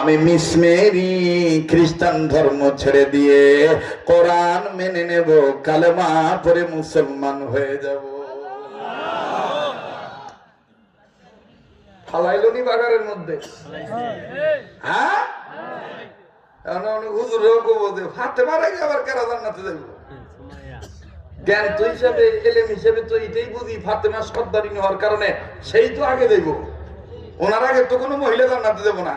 আমি miss Mary খ্রিস্টান ধর্ম ছেড়ে দিয়ে কোরআন মেনে নেব, কালেমা পড়ে মুসলমান হয়ে যাব। ফালাইলনি বাগারের মধ্যে, হ্যাঁ হুজুরও কব যে ফাতেমার আগে আবার কারা জান্নাতে যাইব। জ্ঞান তো হিসাবে, এলেম হিসাবে তো এটাই বুঝি ফাতেমা সর্দারিনী হওয়ার কারণে সেই তো আগে দেব, ওনার আগে তো কোনো মহিলা জান্নাতে দেব না।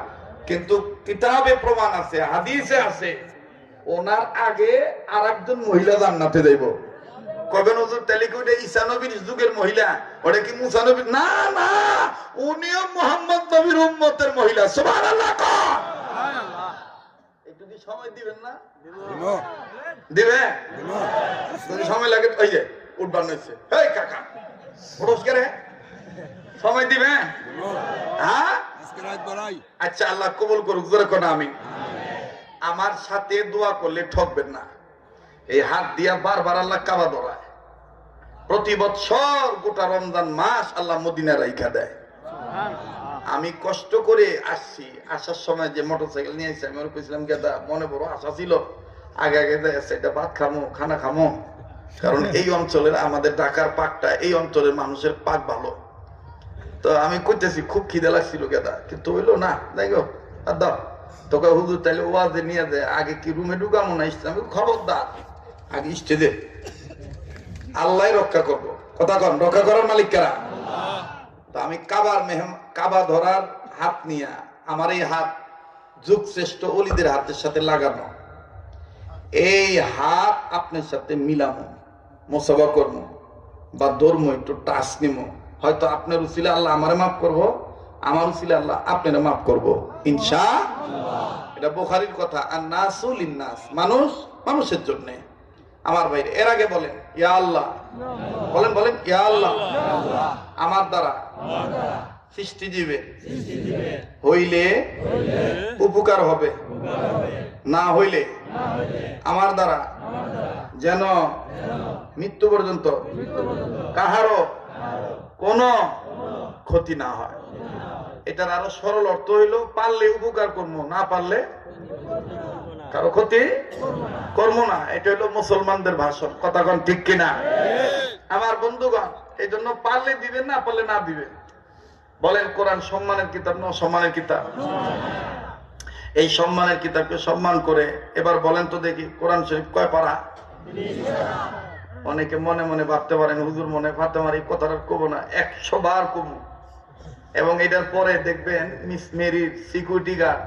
কিন্তু কিতাবে প্রমাণ আছে, হাদিসে আছে ওনার আগে আর একজন মহিলা জান্নাতে দেব। কবেন হুজুর তাহলে কি ওটা ঈসা নবীর যুগের মহিলা, ওটা কি মুসা নবীর? না না, উনিও মুহাম্মদ নবীর উম্মতের মহিলা। সুবহানাল্লাহ। একটু কি সময় দিবেন না? দিবে যদি সময় লাগে। ওই যে উঠবার নইছে, এই কাকা পুরস্কার সময় দিবে? হ্যাঁ আচ্ছা, আল্লাহ কবুল করুক, জোরে কোন আমিন। আমার সাথে দোয়া করলে ঠকবেন না। এই হাত দিয়া বারবার আল্লাহ কাবা ধরায়। প্রতি বছর গোটা রমজান মাস আল্লাহ মদিনা রাইখা দেয়। আমি কষ্ট করে আসছি, আসার সময় যে মোটরসাইকেল নিয়ে আসছি, আমি ওর কইছিলাম গেদা মনে বড় আশা ছিল আগে আগে এটা ভাত খামো, খানা খামো, কারণ এই অঞ্চলের, আমাদের ঢাকার পাকটা এই অঞ্চলের মানুষের পাক ভালো। তো আমি কইতেছি খুব খিদে লাগছিল গেদা, কিন্তু হইলো না, দেখো আর দাও তোকে হুজুর তাইলে ওয়াজে নিয়ে যায়, আগে কি রুমে ঢুকামো না আমি খবরদার আগে স্টেজে, আল্লাহ রক্ষা করবো। কথা কন, রক্ষা করার মালিক কারা? তো আমি কাবা ধরার হাত নিয়ে, আমার এই হাত যুগ শ্রেষ্ঠ অলিদের হাতের সাথে লাগানো, এই হাত আপনার সাথে মিলামো, মোসাফা করবো বা ধর্ম একটু টাচ নিমো। হয়তো আপনার উসিলে আল্লাহ আমারে মাফ করবো, আমার উসিলে আল্লাহ আপনারে মাফ করবো ইনশাআল্লাহ। এটা বুখারীর কথা। আর নাসু লিন্নাস, মানুষ মানুষের জন্য। আমার ভাই এর আগে বলেন ইয়া আল্লাহ, বলেন বলেন ইয়া আল্লাহ, আমার দ্বারা সৃষ্টিজীবে হইলে উপকার হবে, না হইলে আমার দ্বারা যেন মৃত্যু পর্যন্ত কাহারও কোনো ক্ষতি না হয়। এটার আরো সরল অর্থ হইল, পারলে উপকার করবো, না পারলে কারো ক্ষতি করবো না। এটা হইলো মুসলমানদের ভাষণ। কথা কন ঠিক কিনা? আমার বন্ধুগণ, এই জন্য পারলে দিবেন, না পারলে না দিবেন। বলেন কোরআন সম্মানের কিতাব না অসম্মানের কিতাব? এই সম্মানের কিতাবকে সম্মান করে এবার বলেন তো দেখি, কোরআন শরীফ কয় পারা? অনেকে মনে মনে ভাবতে পারেন হুজুর মনে ফাতেমার এই কথাটা কব না, 100 বার কব। এবং এটার পরে দেখবেন মিস মেরির সিকিউরিটি গার্ড